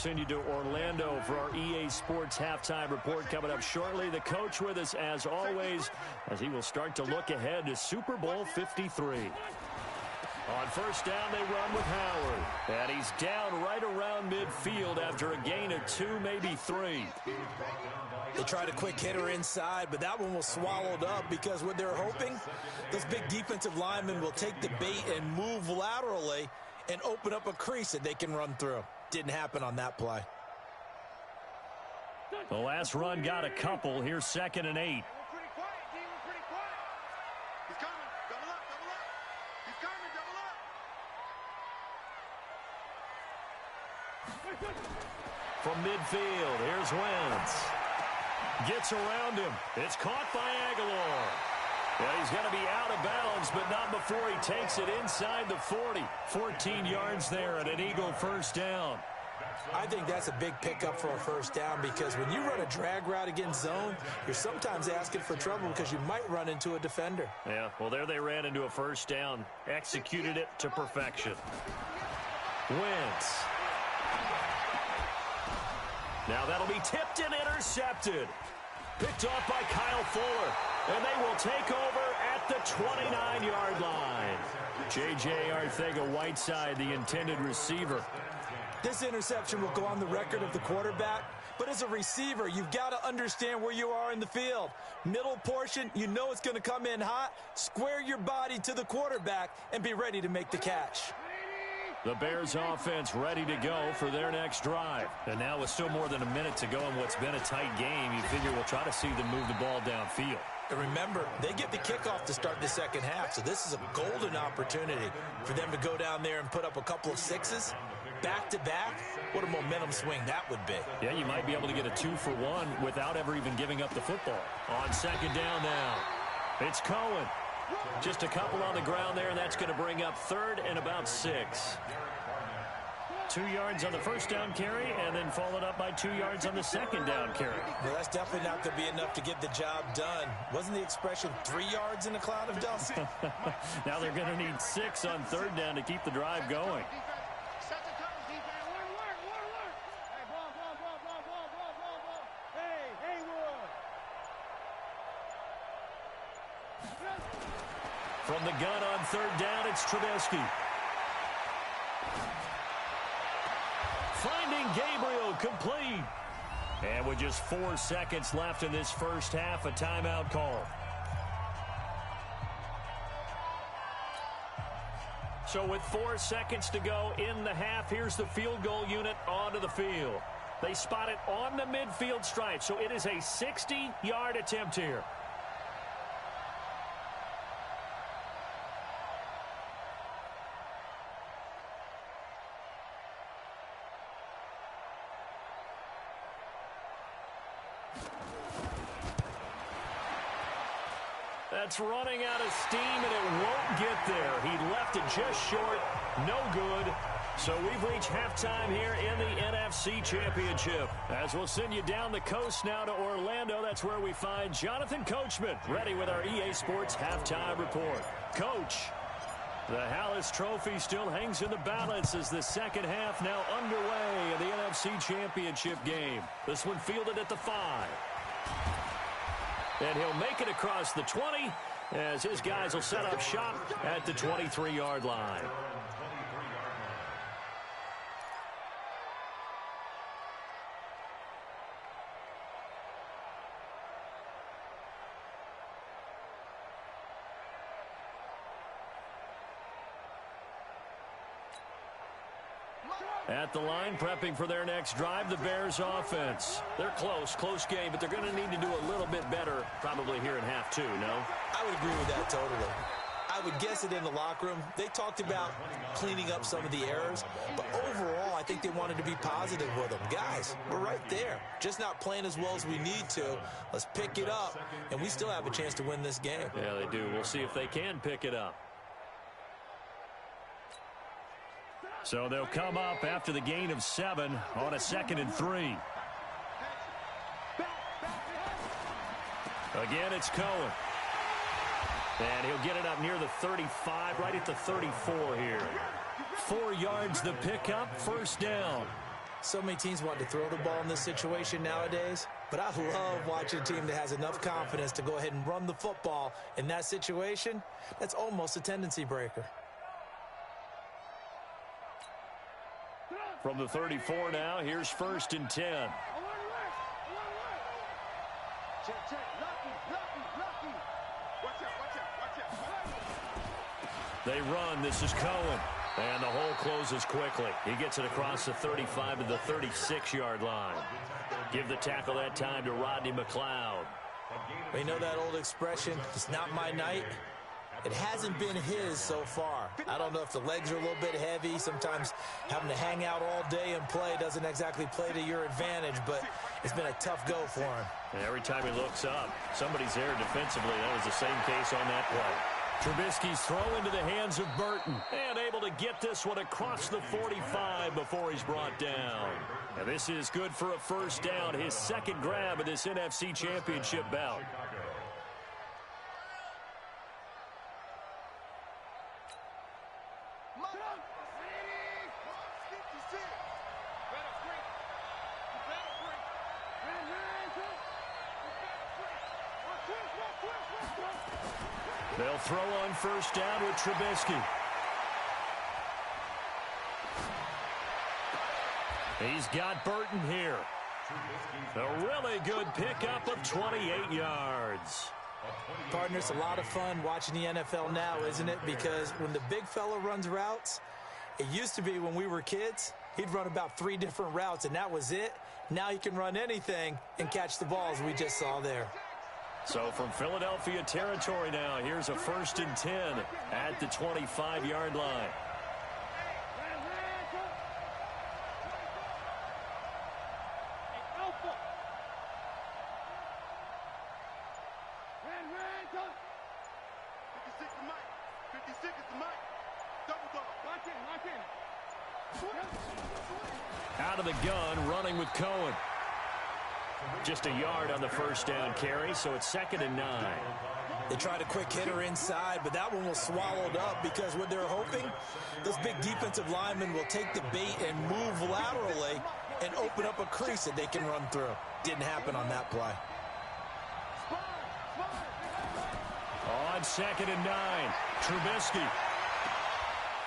send you to Orlando for our EA Sports halftime report coming up shortly. The coach with us, as always, as he will start to look ahead to Super Bowl 53. On first down, they run with Howard. And he's down right around midfield after a gain of 2, maybe 3. They tried a quick hitter inside, but that one was swallowed up because what they're hoping, those big defensive linemen will take the bait and move laterally and open up a crease that they can run through. Didn't happen on that play. The last run got a couple. Here's 2nd and 8. From midfield, here's Wentz. Gets around him. It's caught by Aguilar. Well, he's going to be out of bounds, but not before he takes it inside the 40. 14 yards there and an Eagle first down. I think that's a big pickup for a first down because when you run a drag route against zone, you're sometimes asking for trouble because you might run into a defender. Yeah, well, there they ran into a first down. Executed it to perfection. Wentz. Now that'll be tipped and intercepted. Picked off by Kyle Fuller. And they will take over at the 29-yard line. J.J. Arcega-Whiteside, the intended receiver. This interception will go on the record of the quarterback, but as a receiver, you've got to understand where you are in the field. Middle portion, you know it's going to come in hot. Square your body to the quarterback and be ready to make the catch. The Bears offense ready to go for their next drive. And now with still more than a minute to go in what's been a tight game, you figure we'll try to see them move the ball downfield. And remember, they get the kickoff to start the second half, so this is a golden opportunity for them to go down there and put up a couple of sixes. Back-to-back, what a momentum swing that would be. Yeah, you might be able to get a 2-for-1 without ever even giving up the football. On second down now, it's Cohen. Just a couple on the ground there, and that's going to bring up 3rd and about 6. 2 yards on the first down carry, and then followed up by 2 yards on the second down carry. Well, that's definitely not going to be enough to get the job done. Wasn't the expression 3 yards in a cloud of dust? Now they're going to need 6 on 3rd down to keep the drive going. From the gun on 3rd down, it's Trubisky. Finding Gabriel complete. And with just 4 seconds left in this first half, a timeout call. So with 4 seconds to go in the half, here's the field goal unit onto the field. They spot it on the midfield stripe, so it is a 60-yard attempt here. That's running out of steam, and it won't get there. He left it just short. No good. So we've reached halftime here in the NFC Championship. As we'll send you down the coast now to Orlando, that's where we find Jonathan Coachman, ready with our EA Sports halftime report. Coach, the Heartless Trophy still hangs in the balance as the second half now underway in the NFC Championship game. This one fielded at the 5. And he'll make it across the 20 as his guys will set up shop at the 23-yard line. At the line, prepping for their next drive, the Bears offense. They're close game, but they're going to need to do a little bit better probably here in half 2, no? I would agree with that totally. I would guess it in the locker room. They talked about cleaning up some of the errors, but overall, I think they wanted to be positive with them. Guys, we're right there. Just not playing as well as we need to. Let's pick it up, and we still have a chance to win this game. Yeah, they do. We'll see if they can pick it up. So they'll come up after the gain of 7 on a 2nd and 3. Again, it's Cohen. And he'll get it up near the 35, right at the 34 here. 4 yards the pickup, first down. So many teams want to throw the ball in this situation nowadays, but I love watching a team that has enough confidence to go ahead and run the football in that situation. That's almost a tendency breaker. From the 34 now, here's 1st and 10. They run. This is Cohen. And the hole closes quickly. He gets it across the 35 to the 36-yard line. Give the tackle that time to Rodney McLeod. We know that old expression, it's not my night. It hasn't been his so far. I don't know if the legs are a little bit heavy. Sometimes having to hang out all day and play doesn't exactly play to your advantage, but it's been a tough go for him. And every time he looks up, somebody's there defensively. That was the same case on that play. Trubisky's throw into the hands of Burton. And able to get this one across the 45 before he's brought down. And this is good for a first down. His second grab of this NFC Championship bout. They'll throw on first down with Trubisky. He's got Burton here. A really good pickup of 28 yards. Partner, it's a lot of fun watching the NFL now, isn't it? Because when the big fella runs routes, it used to be when we were kids, he'd run about 3 different routes, and that was it. Now he can run anything and catch the balls we just saw there. So from Philadelphia territory now, here's a 1st and 10 at the 25-yard line. Out of the gun, running with Cohen. Just a yard on the first down carry, so it's 2nd and 9. They tried a quick hitter inside, but that one was swallowed up because what they're hoping, those big defensive linemen will take the bait and move laterally and open up a crease that they can run through. Didn't happen on that play. On 2nd and 9, Trubisky.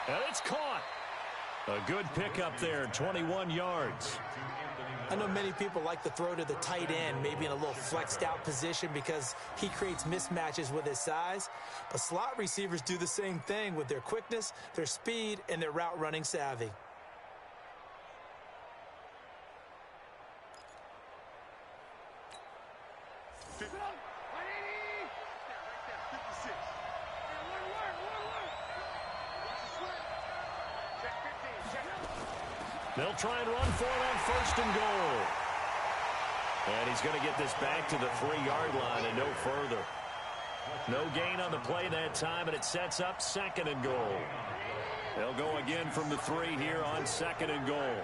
And it's caught. A good pickup there, 21 yards. I know many people like to throw to the tight end, maybe in a little flexed out position because he creates mismatches with his size. But slot receivers do the same thing with their quickness, their speed, and their route running savvy. They'll try and run for it on 1st and goal. And he's going to get this back to the 3-yard line and no further. No gain on the play that time, and it sets up 2nd and goal. They'll go again from the 3 here on 2nd and goal.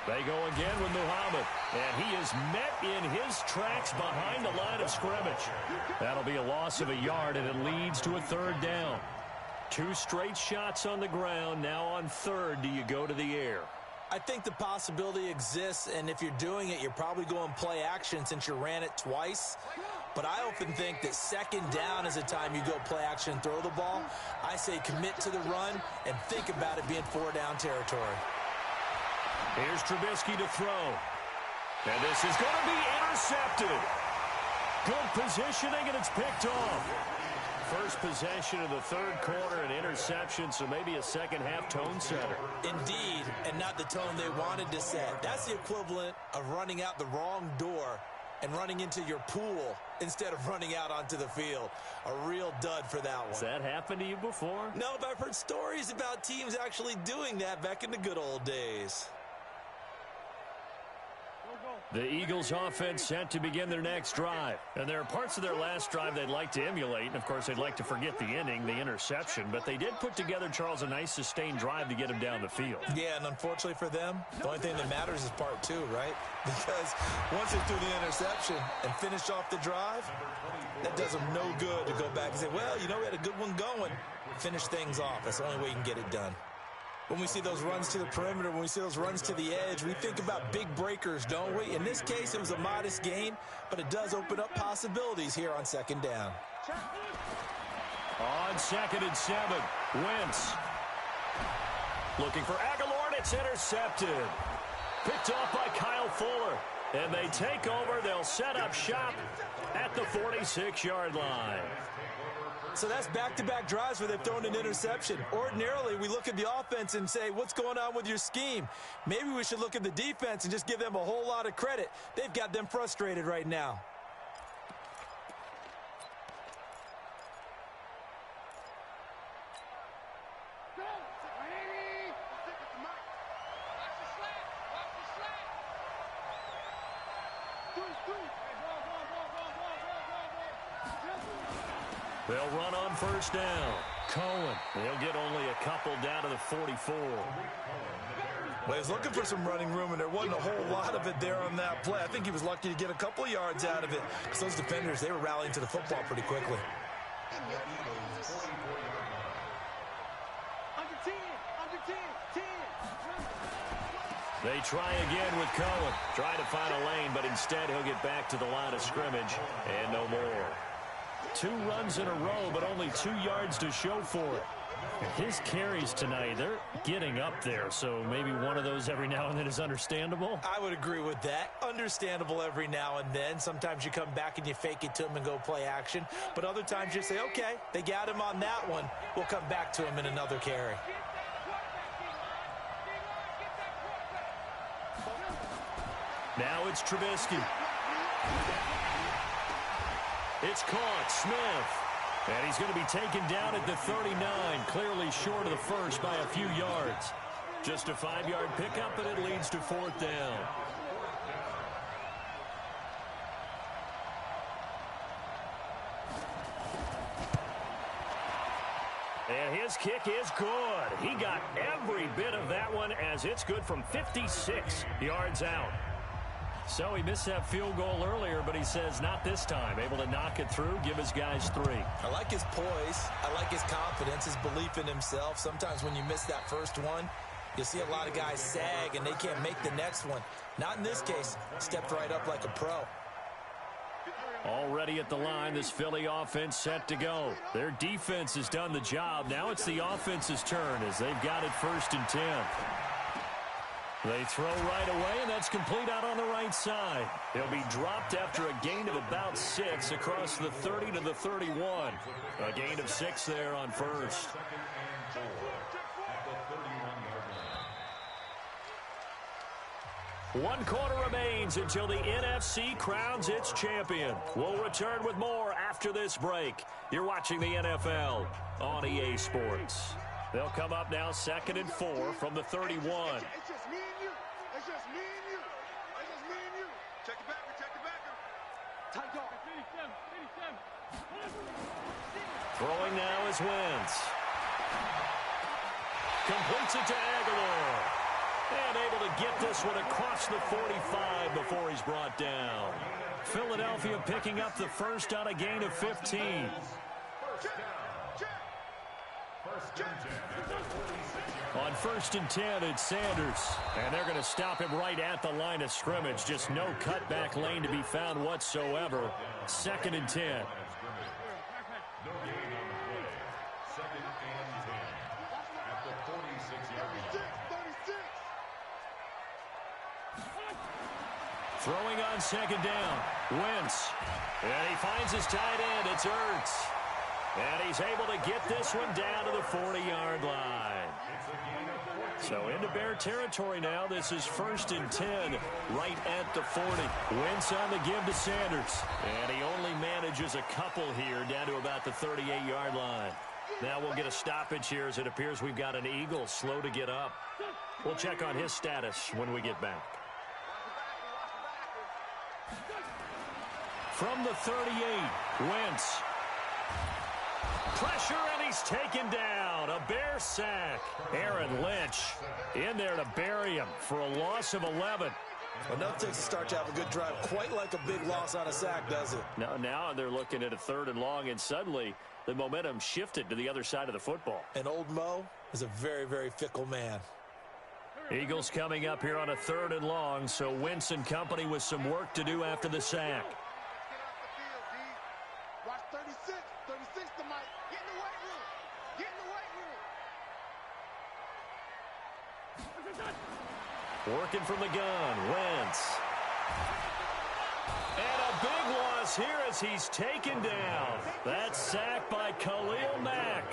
They go again with Muhammad, and he is met in his tracks behind the line of scrimmage. That'll be a loss of a yard, and it leads to a 3rd down. 2 straight shots on the ground. Now on 3rd, do you go to the air? I think the possibility exists, and if you're doing it, you're probably going play action since you ran it twice. But I often think that 2nd down is a time you go play action and throw the ball. I say commit to the run and think about it being 4-down territory. Here's Trubisky to throw. And this is going to be intercepted. Good positioning, and it's picked off. First possession of the 3rd quarter, an interception, so maybe a second-half tone setter. Indeed, and not the tone they wanted to set. That's the equivalent of running out the wrong door and running into your pool instead of running out onto the field. A real dud for that one. Has that happened to you before? No, but I've heard stories about teams actually doing that back in the good old days. The Eagles offense set to begin their next drive. And there are parts of their last drive they'd like to emulate. And, of course, they'd like to forget the inning, the interception. But they did put together, Charles, a nice sustained drive to get him down the field. Yeah, and unfortunately for them, the only thing that matters is part 2, right? Because once they threw the interception and finished off the drive, that does them no good to go back and say, well, you know, we had a good one going. Finish things off. That's the only way you can get it done. When we see those runs to the perimeter, when we see those runs to the edge, we think about big breakers, don't we? In this case, it was a modest gain, but it does open up possibilities here on second down. On 2nd and 7, Wentz. Looking for Aguilar, and it's intercepted. Picked off by Kyle Fuller. And they take over. They'll set up shop at the 46-yard line. So that's back-to-back drives where they've thrown an interception. Ordinarily, we look at the offense and say, what's going on with your scheme? Maybe we should look at the defense and just give them a whole lot of credit. They've got them frustrated right now. They'll run on first down. Cohen. They'll get only a couple down to the 44. Well, he was looking for some running room, and there wasn't a whole lot of it there on that play. I think he was lucky to get a couple of yards out of it, because those defenders, they were rallying to the football pretty quickly. They try again with Cohen. Trying to find a lane, but instead he'll get back to the line of scrimmage, and no more. 2 runs in a row, but only 2 yards to show for it. His carries tonight, they're getting up there, so maybe one of those every now and then is understandable. I would agree with that. Understandable every now and then. Sometimes you come back and you fake it to him and go play action. But other times you say, okay, they got him on that one. We'll come back to him in another carry. Now it's Trubisky. It's caught. Smith. And he's going to be taken down at the 39, clearly short of the first by a few yards. Just a 5-yard pickup, and it leads to 4th down. And his kick is good. He got every bit of that one, as it's good from 56 yards out. So he missed that field goal earlier, but he says not this time. Able to knock it through, give his guys 3. I like his poise. I like his confidence, his belief in himself. Sometimes when you miss that first one, you see a lot of guys sag and they can't make the next one. Not in this case. Stepped right up like a pro. Already at the line, this Philly offense set to go. Their defense has done the job. Now it's the offense's turn as they've got it 1st and 10. They throw right away, and that's complete out on the right side. He'll be dropped after a gain of about 6 across the 30 to the 31. A gain of 6 there on first. One quarter remains until the NFC crowns its champion. We'll return with more after this break. You're watching the NFL on EA Sports. They'll come up now 2nd and 4 from the 31. It's just me and you. It's just me and you. It's just me and you. Check the backer. Check the backer. Tight dog. 87. Throwing now is Wentz. Completes it to Aguilar. And able to get this one across the 45 before he's brought down. Philadelphia picking up the first on a gain of 15. On 1st and 10, it's Sanders. And they're going to stop him right at the line of scrimmage. Just no cutback lane to be found whatsoever. 2nd and 10. Throwing on 2nd down. Wentz. And he finds his tight end. It's Ertz. And he's able to get this one down to the 40-yard line. So into Bear territory now. This is 1st and 10 right at the 40. Wentz on the give to Sanders. And he only manages a couple here down to about the 38-yard line. Now we'll get a stoppage here as it appears we've got an Eagle slow to get up. We'll check on his status when we get back. From the 38, Wentz. Pressure, and he's taken down. A Bear sack. Aaron Lynch in there to bury him for a loss of 11. Well, nothing takes a start to have a good drive quite like a big loss on a sack, does it? Now they're looking at a 3rd and long, and suddenly the momentum shifted to the other side of the football. And old Mo, is a very, very fickle man. Eagles coming up here on a 3rd and long, so Wentz and company with some work to do after the sack. Watch 36. 36 to Mike. Get in the weight room. Get in the weight room. Working from the gun, Wentz. And a big loss here as he's taken down. That's sacked by Khalil Mack.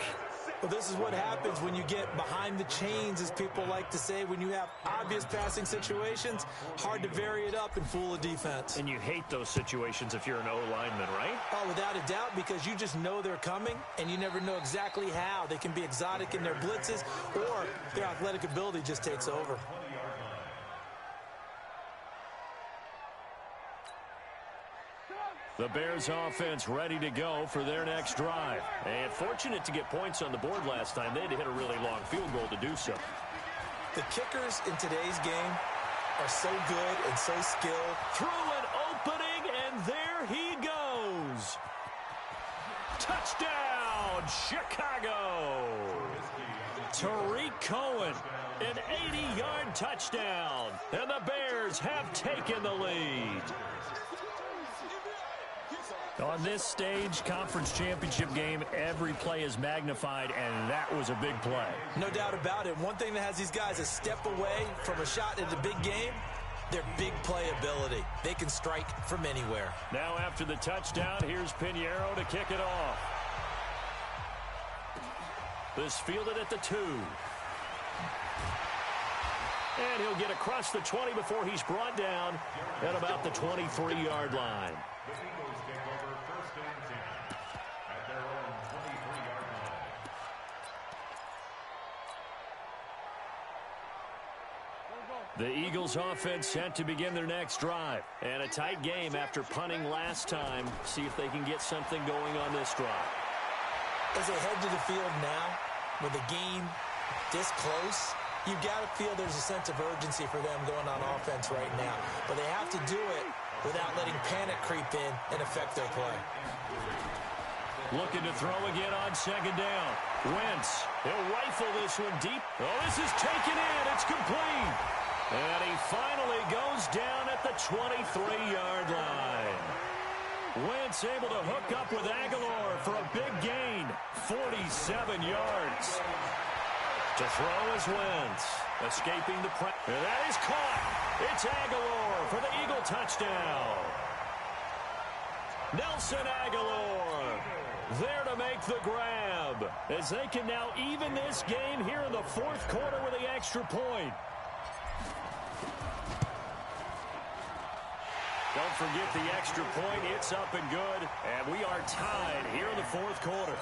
Well, this is what happens when you get behind the chains, as people like to say. When you have obvious passing situations, hard to vary it up and fool a defense. And you hate those situations if you're an O-lineman, right? Oh, without a doubt, because you just know they're coming, and you never know exactly how. They can be exotic in their blitzes, or their athletic ability just takes over. The Bears offense ready to go for their next drive. And fortunate to get points on the board last time. They had to hit a really long field goal to do so. The kickers in today's game are so good and so skilled. Through an opening, and there he goes. Touchdown, Chicago. Tariq Cohen, an 80-yard touchdown. And the Bears have taken the lead. On this stage, conference championship game, every play is magnified, and that was a big play. No doubt about it. One thing that has these guys a step away from a shot at a big game, their big play ability. They can strike from anywhere. Now after the touchdown, here's Pinheiro to kick it off. This fielded at the 2. And he'll get across the 20 before he's brought down at about the 23-yard line. The Eagles offense set to begin their next drive. And a tight game after punting last time. See if they can get something going on this drive. As they head to the field now, with the game this close, you've got to feel there's a sense of urgency for them going on offense right now. But they have to do it without letting panic creep in and affect their play. Looking to throw again on 2nd down. Wentz, he'll rifle this one deep. Oh, this is taken in. It's complete. And he finally goes down at the 23-yard line. Wentz able to hook up with Aguilar for a big gain. 47 yards. To throw is Wentz. Escaping the pressure. And that is caught. It's Aguilar for the Eagle touchdown. Nelson Aguilar there to make the grab. As they can now even this game here in the 4th quarter with the extra point. Don't forget the extra point. It's up and good. And we are tied here in the 4th quarter.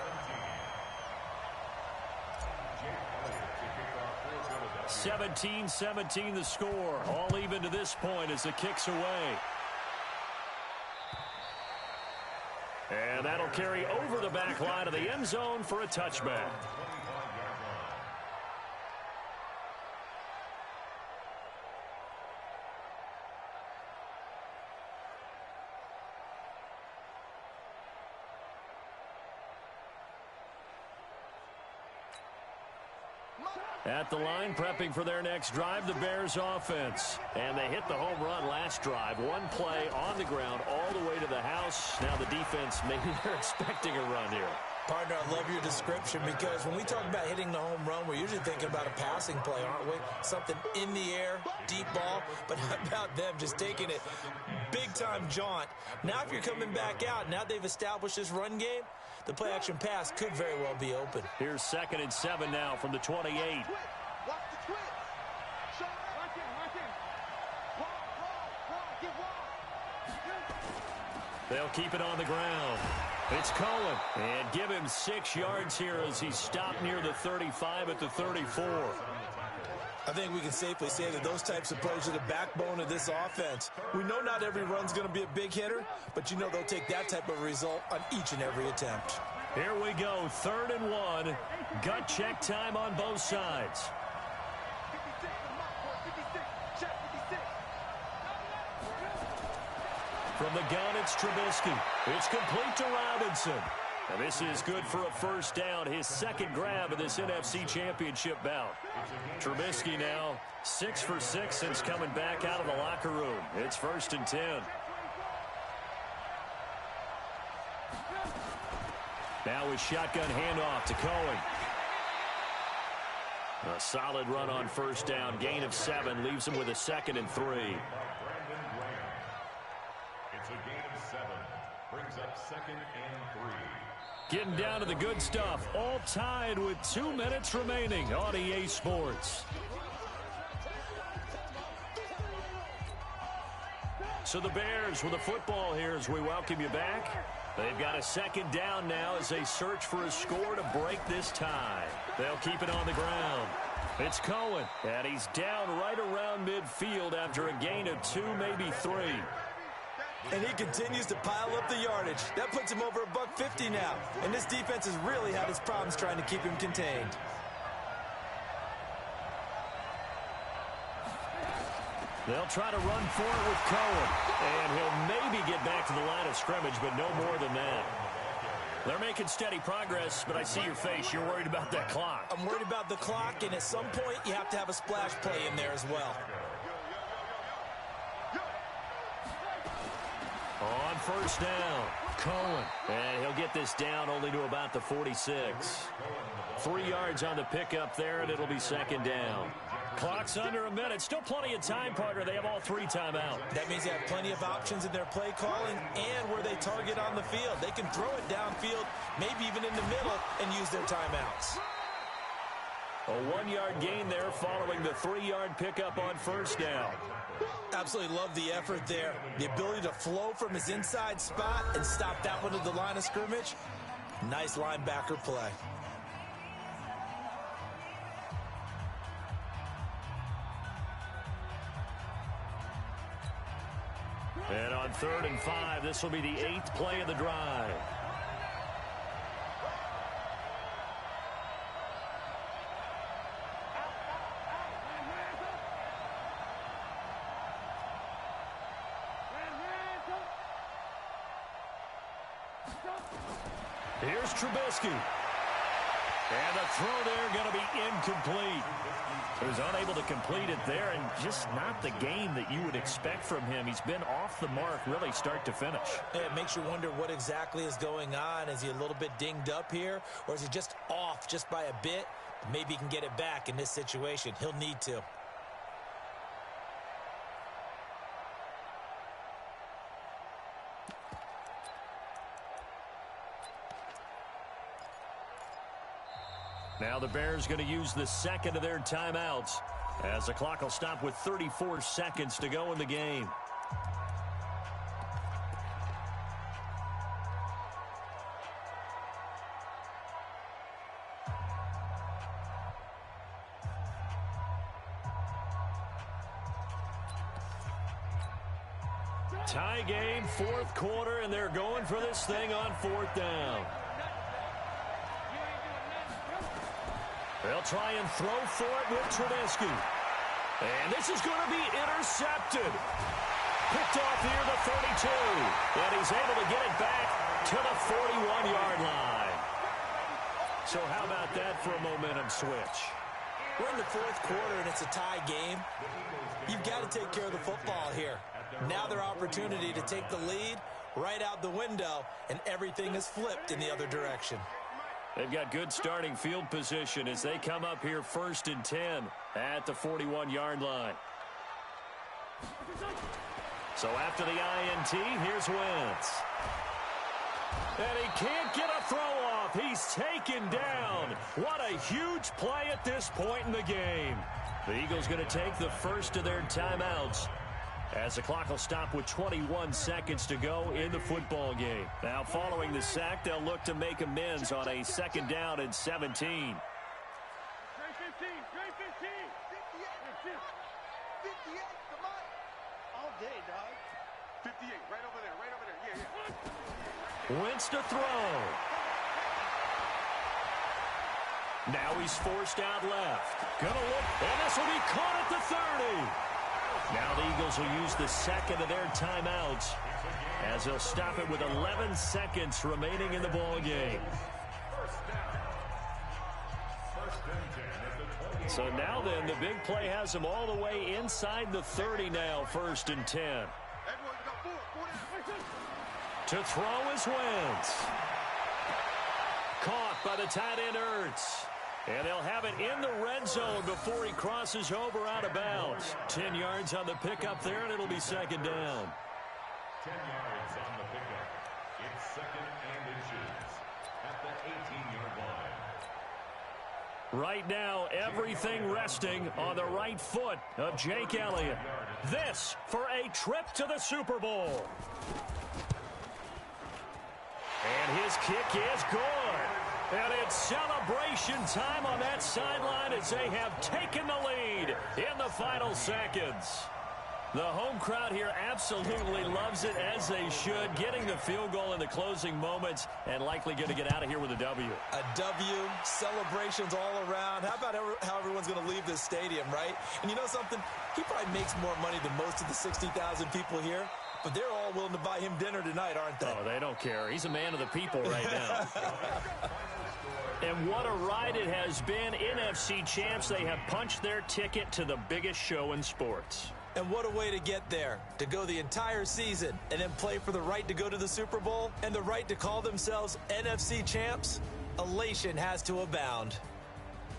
17-17 the score. All even to this point as the kick's away. And that'll carry over the back line of the end zone for a touchback. At the line, prepping for their next drive, the Bears offense. And they hit the home run last drive. One play on the ground all the way to the house. Now the defense, maybe they're expecting a run here. Partner, I love your description, because when we talk about hitting the home run, we're usually thinking about a passing play, aren't we? Something in the air, deep ball, but how about them just taking it big-time jaunt? Now if you're coming back out, now they've established this run game, the play-action pass could very well be open. Here's 2nd and 7 now from the 28. Watch the twitch. Shot. Lock in. Wall. Get wall. They'll keep it on the ground. It's Cohen. And give him 6 yards here as he's stopped near the 35 at the 34. I think we can safely say that those types of plays are the backbone of this offense. We know not every run's going to be a big hitter, but you know they'll take that type of result on each and every attempt. Here we go, 3rd and 1. Gut check time on both sides. From the gun, it's Trubisky. It's complete to Robinson. And this is good for a first down, his second grab of this NFC Championship bout. Trubisky now 6 for 6 since coming back out of the locker room. It's 1st and 10. Now with shotgun handoff to Cohen. A solid run on first down. Gain of 7 leaves him with a 2nd and 3. It's a gain of 7. Brings up 2nd and 3. Getting down to the good stuff. All tied with 2 minutes remaining on EA Sports. So the Bears with the football here as we welcome you back. They've got a 2nd down now as they search for a score to break this tie. They'll keep it on the ground. It's Cohen, and he's down right around midfield after a gain of 2, maybe 3. And he continues to pile up the yardage. That puts him over $150 now. And this defense has really had its problems trying to keep him contained. They'll try to run for it with Cohen. And he'll maybe get back to the line of scrimmage, but no more than that. They're making steady progress, but I see your face. You're worried about that clock. I'm worried about the clock, and at some point, you have to have a splash play in there as well. On first down, Cohen. And he'll get this down only to about the 46. 3 yards on the pickup there, and it'll be 2nd down. Clock's under a minute. Still plenty of time, partner. They have all 3 timeouts. That means they have plenty of options in their play calling and where they target on the field. They can throw it downfield, maybe even in the middle, and use their timeouts. A 1-yard gain there following the 3-yard pickup on first down. Absolutely love the effort there. The ability to flow from his inside spot and stop that one at the line of scrimmage. Nice linebacker play. And on 3rd and 5, this will be the 8th play of the drive. Here's Trubisky. And the throw there going to be incomplete. He was unable to complete it there, and just not the game that you would expect from him. He's been off the mark really start to finish. Yeah, it makes you wonder what exactly is going on. Is he a little bit dinged up here, or is he just off just by a bit? Maybe he can get it back in this situation. He'll need to. Now the Bears going to use the 2nd of their timeouts as the clock will stop with 34 seconds to go in the game. Tie game, 4th quarter, and they're going for this thing on 4th down. They'll try and throw for it with Trubisky. And this is going to be intercepted. Picked off here to 32. And he's able to get it back to the 41-yard line. So how about that for a momentum switch? We're in the 4th quarter, and it's a tie game. You've got to take care of the football here. Now their opportunity to take the lead right out the window, and everything is flipped in the other direction. They've got good starting field position as they come up here 1st and 10 at the 41-yard line. So after the INT, here's Wentz. And he can't get a throw off. He's taken down. What a huge play at this point in the game. The Eagles going to take the first of their timeouts as the clock will stop with 21 seconds to go in the football game. Now, following the sack, they'll look to make amends on a 2nd down and 17. Grade 15, grade 15. 58, come on. All day, dog. 58, right over there, yeah. Wentz to throw. Now he's forced out left. Gonna look, and this will be caught at the 30. Now the Eagles will use the 2nd of their timeouts as he'll stop it with 11 seconds remaining in the ball game. So now then, the big play has him all the way inside the 30 now, 1st and 10. To throw is Wentz. Caught by the tight end Ertz. And they'll have it in the red zone before he crosses over out of bounds. 10 yards on the pickup there, and it'll be 2nd down. 10 yards on the pickup. It's 2nd and inches at the 18-yard line. Right now, everything resting on the right foot of Jake Elliott. This for a trip to the Super Bowl. And his kick is good. And it's celebration time on that sideline as they have taken the lead in the final seconds. The home crowd here absolutely loves it, as they should, getting the field goal in the closing moments and likely going to get out of here with a W. A W, celebrations all around. How about how everyone's going to leave this stadium, right? And you know something? He probably makes more money than most of the 60,000 people here, but they're all willing to buy him dinner tonight, aren't they? Oh, they don't care. He's a man of the people right now. And what a ride it has been. NFC champs, they have punched their ticket to the biggest show in sports. And what a way to get there, to go the entire season and then play for the right to go to the Super Bowl and the right to call themselves NFC champs. Elation has to abound.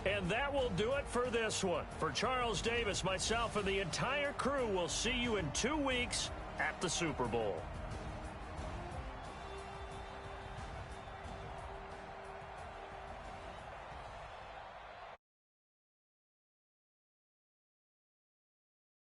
And that will do it for this one. For Charles Davis, myself, and the entire crew, will see you in 2 weeks at the Super Bowl.